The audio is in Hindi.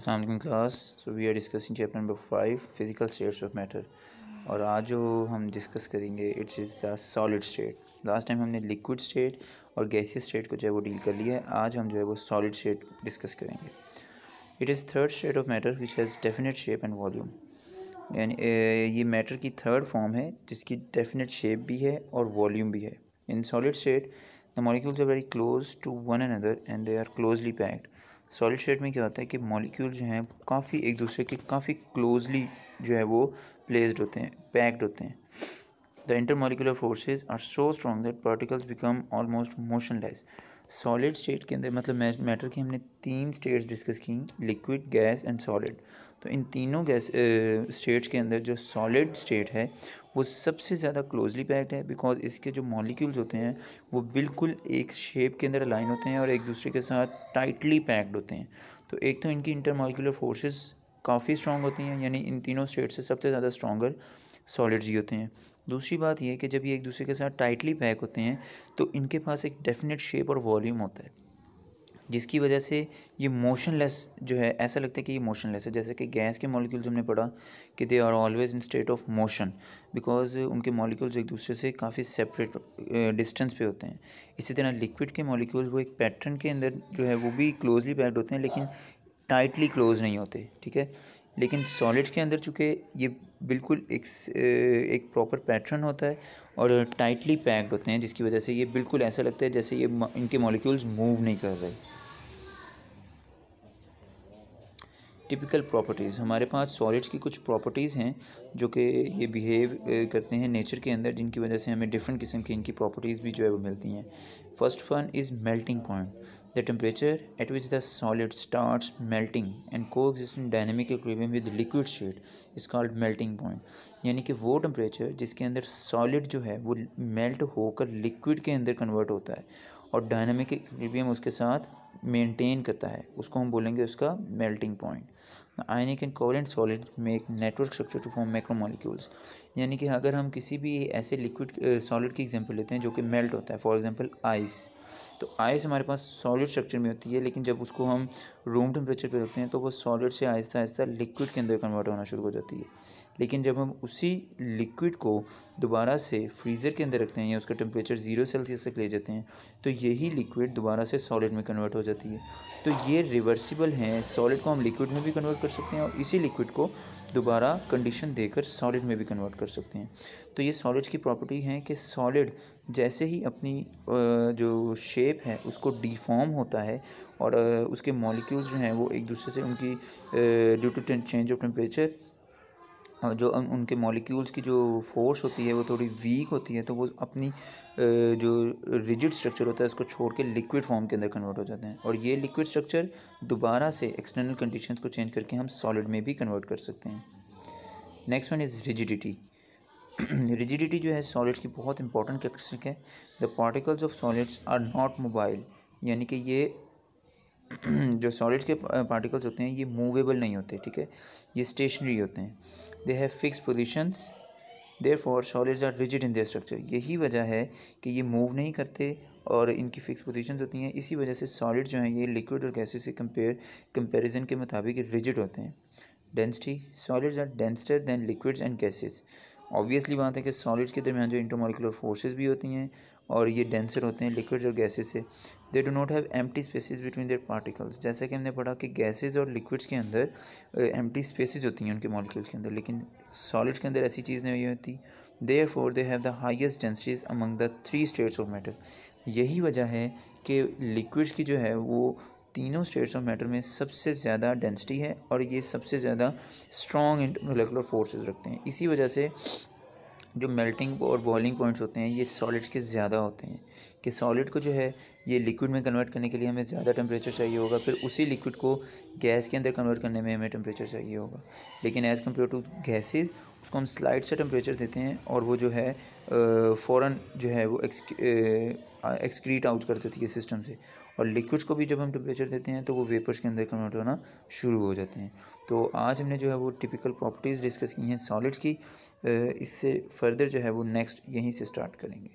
अस्सलाम वालेकुम class. So we are discussing chapter number 5 physical states of matter. और आज जो हम डिस्कस करेंगे it's is the solid state. Last time हमने लिक्विड स्टेट और गैसियस स्टेट को जो है वो डील कर लिया है। आज हम जो है वो सॉलिड स्टेट डिस्कस करेंगे। It is third state of matter which has definite shape and volume. यानी ये मैटर की थर्ड फॉर्म है जिसकी डेफिनेट शेप भी है और वॉल्यूम भी है। In solid state the molecules are very close to one another and they are closely packed. Solid state में क्या होता है कि मॉलिक्यूल जो हैं काफ़ी एक दूसरे के काफ़ी क्लोजली जो है वो प्लेस्ड होते हैं, पैक्ड होते हैं। The intermolecular forces are so strong that particles become almost motionless. Solid state के अंदर मतलब मैटर की हमने तीन स्टेट्स डिस्कस की, लिक्विड, गैस एंड सॉलिड। तो इन तीनों गैस स्टेट्स के अंदर जो सॉलिड स्टेट है वो सबसे ज़्यादा क्लोजली पैक्ड है, बिकॉज इसके जो मॉलिक्यूल्स होते हैं वो बिल्कुल एक शेप के अंदर अलाइन होते हैं और एक दूसरे के साथ टाइटली पैक्ड होते हैं। तो एक तो इनकी इंटरमॉलिक्यूलर फोर्सेस काफ़ी स्ट्रॉन्ग होती हैं, यानी इन तीनों स्टेट से सबसे ज़्यादा स्ट्रॉन्गर सॉलिड्स ही होते हैं। दूसरी बात यह है कि जब ये एक दूसरे के साथ टाइटली पैक होते हैं तो इनके पास एक डेफिनेट शेप और वॉल्यूम होता है, जिसकी वजह से ये मोशनलेस जो है, ऐसा लगता है कि ये मोशनलेस है। जैसे कि गैस के मॉलिक्यूल्स हमने पढ़ा कि they are always in state of motion, because उनके मॉलिक्यूल्स एक दूसरे से काफ़ी सेपरेट डिस्टेंस पे होते हैं। इसी तरह लिक्विड के मॉलिक्यूल्स वो एक पैटर्न के अंदर जो है वो भी क्लोजली पैक्ड होते हैं लेकिन टाइटली क्लोज नहीं होते, ठीक है। लेकिन सॉलिड्स के अंदर चूँकि ये बिल्कुल एक प्रॉपर पैटर्न होता है और टाइटली पैक्ड होते हैं, जिसकी वजह से ये बिल्कुल ऐसा लगता है जैसे ये इनके मॉलिक्यूल्स मूव नहीं कर रहे। टिपिकल प्रॉपर्टीज़, हमारे पास सॉलिड्स की कुछ प्रॉपर्टीज़ हैं जो कि ये बिहेव करते हैं नेचर के अंदर, जिनकी वजह से हमें डिफरेंट किस्म की इनकी प्रॉपर्टीज़ भी जो है वो मिलती हैं। First one is melting point. The temperature at which the solid starts melting and coexist in dynamic equilibrium with liquid state is called melting point. यानी कि वो टेम्परेचर जिसके अंदर सॉलिड जो है वो मेल्ट होकर लिक्विड के अंदर कन्वर्ट होता है और डायनेमिक इक्विलिब्रियम उसके साथ मेंटेन करता है, उसको हम बोलेंगे उसका melting point. Ionic and covalent solids make network structure to form macromolecules. यानी कि अगर हम किसी भी ऐसे लिक्विड सॉलिड की एग्जांपल लेते हैं जो कि मेल्ट होता है, फॉर एग्जांपल आइस, तो आइस हमारे पास सॉलिड स्ट्रक्चर में होती है, लेकिन जब उसको हम रूम टेम्परेचर पे रखते हैं तो वो सॉलिड से आहिस्ता आहिस्ता लिक्विड के अंदर कन्वर्ट होना शुरू हो जाती है। लेकिन जब हम उसी लिक्विड को दोबारा से फ्रीज़र के अंदर रखते हैं या उसका टेम्परेचर 0 सेल्सियस तक ले जाते हैं तो यही लिक्विड दोबारा से सॉलिड में कन्वर्ट हो जाती है। तो ये रिवर्सिबल हैं, सॉलिड को हम लिक्विड में भी कन्वर्ट कर सकते हैं और इसी लिक्विड को दोबारा कंडीशन देकर सॉलिड में भी कन्वर्ट कर सकते हैं। तो ये सॉलिड्स की प्रॉपर्टी है कि सॉलिड जैसे ही अपनी जो शेप है उसको डिफॉर्म होता है और उसके मॉलिक्यूल्स जो हैं वो एक दूसरे से उनकी due to change of temperature और जो उनके मॉलिक्यूल्स की जो फोर्स होती है वो थोड़ी वीक होती है, तो वो अपनी जो रिजिड स्ट्रक्चर होता है उसको छोड़ के लिक्विड फॉर्म के अंदर कन्वर्ट हो जाते हैं और ये लिक्विड स्ट्रक्चर दोबारा से एक्सटर्नल कंडीशंस को चेंज करके हम सॉलिड में भी कन्वर्ट कर सकते हैं। Next one is rigidity. Rigidity जो है सॉलिड्स की बहुत इंपॉर्टेंट कैरेक्टरिस्टिक है। The particles of solids are not mobile, यानी कि ये जो सॉलिड्स के पार्टिकल्स होते हैं ये मूवेबल नहीं होते, ठीक है, ये स्टेशनरी होते हैं। They have fix positions, therefore solids are rigid in their structure. यही वजह है कि ये मूव नहीं करते और इनकी फिक्स पोजीशंस होती हैं। इसी वजह से सॉलिड जो हैं ये लिक्विड और गैसेस से कंपैरिजन के मुताबिक रिजिड होते हैं। Density, solids are denser than liquids and gases. Obviously बात है कि सॉलिड्स के दरमियान जो इंटरमॉलिक्यूलर फोर्सेस भी होती हैं और ये डेंसर होते हैं लिक्विड्स और गैसेस से। They do not have empty spaces between their particles. जैसा कि हमने पढ़ा कि गैसेस और लिक्विड्स के अंदर एम्प्टी स्पेसेस होती हैं उनके मॉलिक्यूल्स के अंदर, लेकिन सॉलिड्स के अंदर ऐसी चीज़ नहीं होती। Therefore they have the highest densities among the 3 states of matter. यही वजह है कि लिक्विड्स की जो है वो तीनों स्टेट्स ऑफ मैटर में सबसे ज़्यादा डेंसिटी है और ये सबसे ज़्यादा स्ट्रॉन्ग इंटरमॉलिक्यूलर फोर्सेस रखते हैं। इसी वजह से जो मेल्टिंग और बॉइलिंग पॉइंट्स होते हैं ये सॉलिड्स के ज़्यादा होते हैं कि सॉलिड को जो है ये लिक्विड में कन्वर्ट करने के लिए हमें ज़्यादा टेम्परेचर चाहिए होगा, फिर उसी लिक्विड को गैस के अंदर कन्वर्ट करने में हमें टेम्परेचर चाहिए होगा। लेकिन एज़ कम्पेयर टू गैसेस उसको हम स्लाइड से टेम्परेचर देते हैं और वो जो है फ़ौरन जो है वो एक्सक्रीट आउट कर देती है सिस्टम से, और लिक्विड्स को भी जब हम टेम्परेचर देते हैं तो वो वेपर्स के अंदर कन्वर्ट होना शुरू हो जाते हैं। तो आज हमने जो है वो टिपिकल प्रॉपर्टीज़ डिस्कस की हैं सॉलिड्स की। इससे फर्दर जो है वो नेक्स्ट यहीं से स्टार्ट करेंगे।